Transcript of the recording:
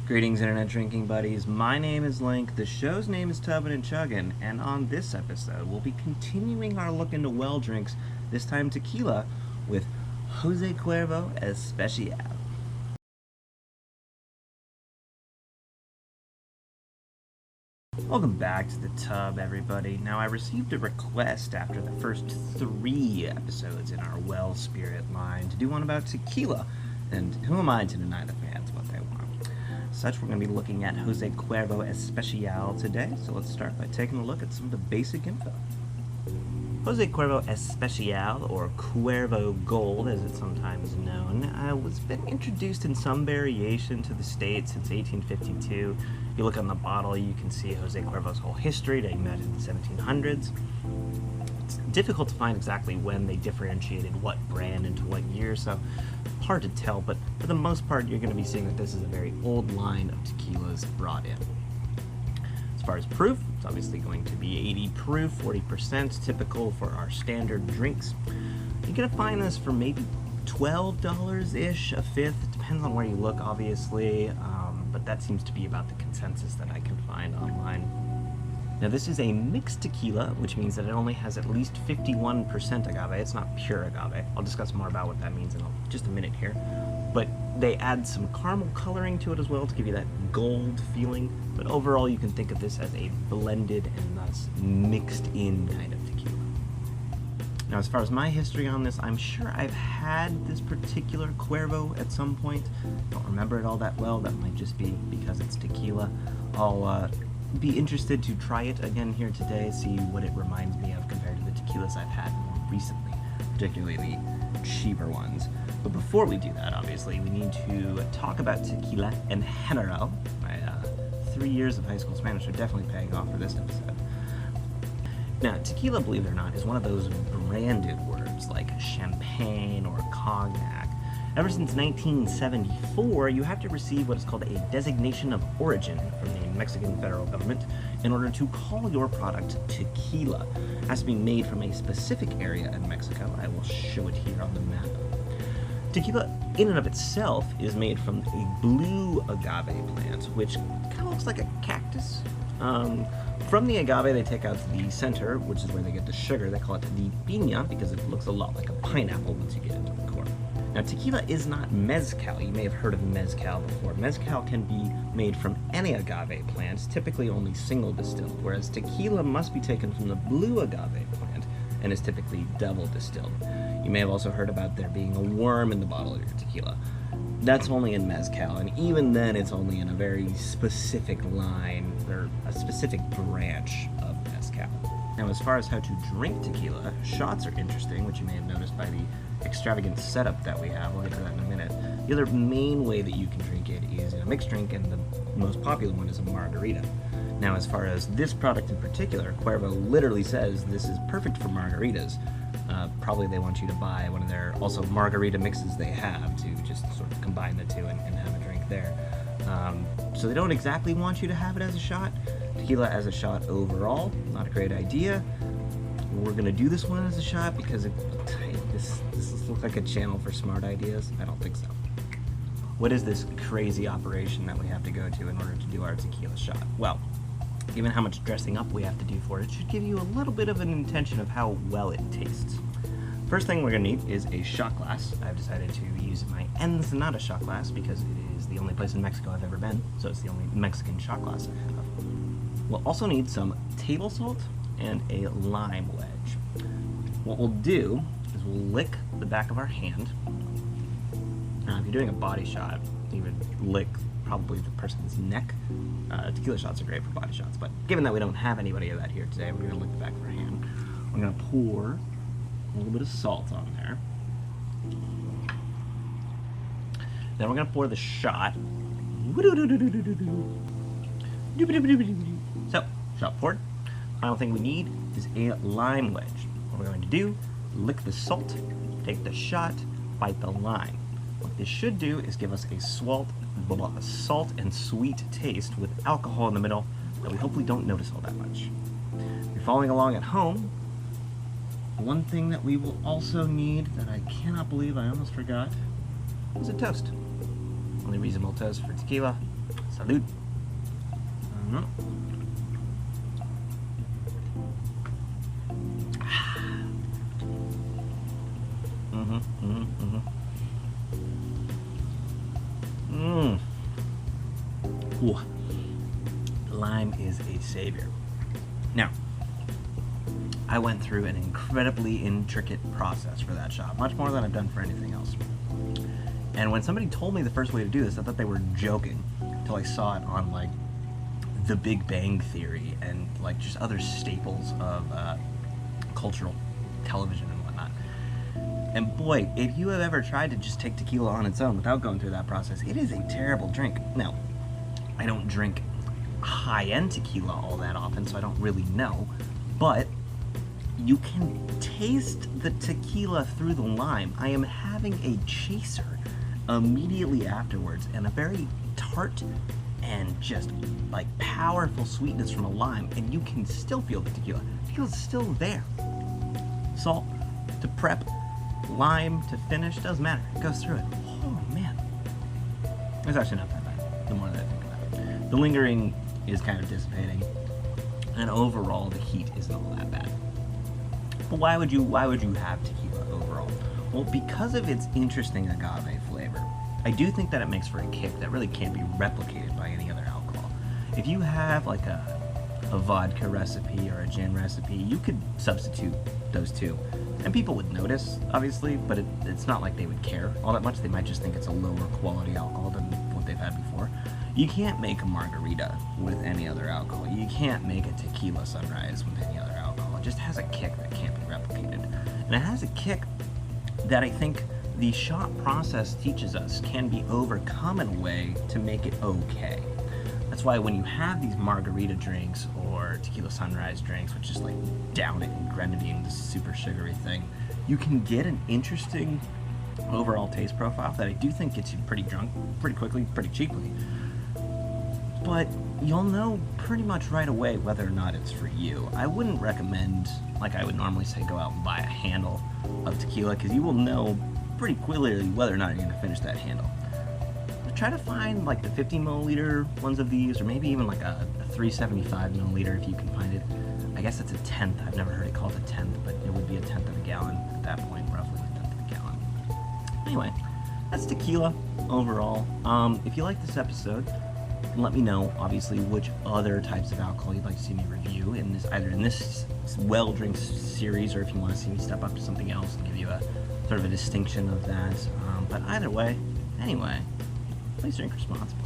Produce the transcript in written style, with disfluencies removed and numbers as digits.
Greetings, Internet Drinking Buddies. My name is Link, the show's name is Tubbin' and Chuggin', and on this episode, we'll be continuing our look into well drinks, this time tequila, with Jose Cuervo Especial. Welcome back to the tub, everybody. Now, I received a request after the first 3 episodes in our well spirit line to do one about tequila, and who am I to deny the fans what they want? Such, we're going to be looking at Jose Cuervo Especial today, so let's start by taking a look at some of the basic info. Jose Cuervo Especial, or Cuervo Gold as it's sometimes known, was been introduced in some variation to the States since 1852. If you look on the bottle, you can see Jose Cuervo's whole history dating back to the 1700s. It's difficult to find exactly when they differentiated what brand into what year, so hard to tell, but for the most part, you're going to be seeing that this is a very old line of tequilas brought in. As far as proof, it's obviously going to be 80 proof, 40%, typical for our standard drinks. You're going to find this for maybe $12-ish a fifth. It depends on where you look, obviously, but that seems to be about the consensus that I can find online. Now, this is a mixed tequila, which means that it only has at least 51% agave. It's not pure agave. I'll discuss more about what that means in just a minute here. But they add some caramel coloring to it as well to give you that gold feeling. But overall, you can think of this as a blended and thus mixed in kind of tequila. Now, as far as my history on this, I'm sure I've had this particular Cuervo at some point. Don't remember it all that well. That might just be because it's tequila. I'll be interested to try it again here today, see what it reminds me of compared to the tequilas I've had more recently, particularly the cheaper ones. But before we do that, obviously, we need to talk about tequila en general. My 3 years of high school Spanish are definitely paying off for this episode. Now, tequila, believe it or not, is one of those branded words like champagne or cognac. Ever since 1974, you have to receive what is called a designation of origin from the Mexican federal government in order to call your product tequila. It has to be made from a specific area in Mexico. I will show it here on the map. Tequila, in and of itself, is made from a blue agave plant, which kind of looks like a cactus. From the agave, they take out the center, which is where they get the sugar. They call it the piña because it looks a lot like a pineapple once you get into the core. Now, tequila is not mezcal. You may have heard of mezcal before. Mezcal can be made from any agave plant, typically only single distilled, whereas tequila must be taken from the blue agave plant and is typically double distilled. You may have also heard about there being a worm in the bottle of your tequila. That's only in mezcal, and even then it's only in a very specific line, or a specific branch of mezcal. Now, as far as how to drink tequila, shots are interesting, which you may have noticed by the extravagant setup that we have. I'll get to that in a minute. The other main way that you can drink it is in a mixed drink, and the most popular one is a margarita. Now, as far as this product in particular, Cuervo literally says this is perfect for margaritas. Probably they want you to buy one of their also margarita mixes they have to just sort of combine the two and have a drink there. So they don't exactly want you to have it as a shot. Tequila as a shot overall, not a great idea. We're going to do this one as a shot because this looks like a channel for smart ideas. I don't think so. What is this crazy operation that we have to go to in order to do our tequila shot? Well, given how much dressing up we have to do for it, it should give you a little bit of an intention of how well it tastes. First thing we're going to need is a shot glass. I've decided to use my Ensenada shot glass because it is the only place in Mexico I've ever been, so it's the only Mexican shot glass I have. We'll also need some table salt and a lime wedge. What we'll do is we'll lick the back of our hand. Now, if you're doing a body shot, you would lick probably the person's neck. Tequila shots are great for body shots, but given that we don't have anybody of that here today, we're going to lick the back of our hand. We're going to pour a little bit of salt on there. Then we're going to pour the shot. So, shot poured. Final thing we need is a lime wedge. What we're going to do, lick the salt, take the shot, bite the lime. What this should do is give us a salt and sweet taste with alcohol in the middle that we hopefully don't notice all that much. If you're following along at home, one thing that we will also need that I cannot believe I almost forgot is a toast. Only reasonable toast for tequila, Salud. Ooh. Lime is a savior. Now, I went through an incredibly intricate process for that shot, much more than I've done for anything else. And when somebody told me the first way to do this, I thought they were joking until I saw it on like The Big Bang Theory and like just other staples of cultural television and whatnot. And boy, if you have ever tried to just take tequila on its own without going through that process, it is a terrible drink. Now, I don't drink high-end tequila all that often, so I don't really know, but you can taste the tequila through the lime. I am having a chaser immediately afterwards, and a very tart and just like powerful sweetness from a lime, and you can still feel the tequila. Tequila's still there. Salt to prep, lime to finish, doesn't matter. It goes through it. Oh man. It's actually not that bad, the more that I think about it. The lingering is kind of dissipating, and overall the heat isn't all that bad. But why would you have tequila overall? Well, because of its interesting agave flavor. I do think that it makes for a kick that really can't be replicated by any other alcohol. If you have like a vodka recipe or a gin recipe, you could substitute those two. And people would notice, obviously, but it's not like they would care all that much. They might just think it's a lower quality alcohol than what they've had before. You can't make a margarita with any other alcohol. You can't make a tequila sunrise with any other alcohol. It just has a kick that can't be replicated. And it has a kick that I think the shot process teaches us can be overcome in a way to make it okay. That's why when you have these margarita drinks or tequila sunrise drinks, which is like down it in grenadine, this super sugary thing, you can get an interesting overall taste profile that I do think gets you pretty drunk pretty quickly, pretty cheaply. But you'll know pretty much right away whether or not it's for you. I wouldn't recommend, like I would normally say, go out and buy a handle of tequila, because you will know pretty clearly whether or not you're going to finish that handle. But try to find like the 50 milliliter ones of these, or maybe even like a 375 milliliter if you can find it. I guess it's a tenth. I've never heard it called a tenth, but it would be a tenth of a gallon at that point, roughly a tenth of a gallon. Anyway, that's tequila overall. If you like this episode, let me know, obviously, which other types of alcohol you'd like to see me review in this, either in this well drinks series, or if you want to see me step up to something else and give you a sort of a distinction of that. But either way, anyway, please drink responsibly.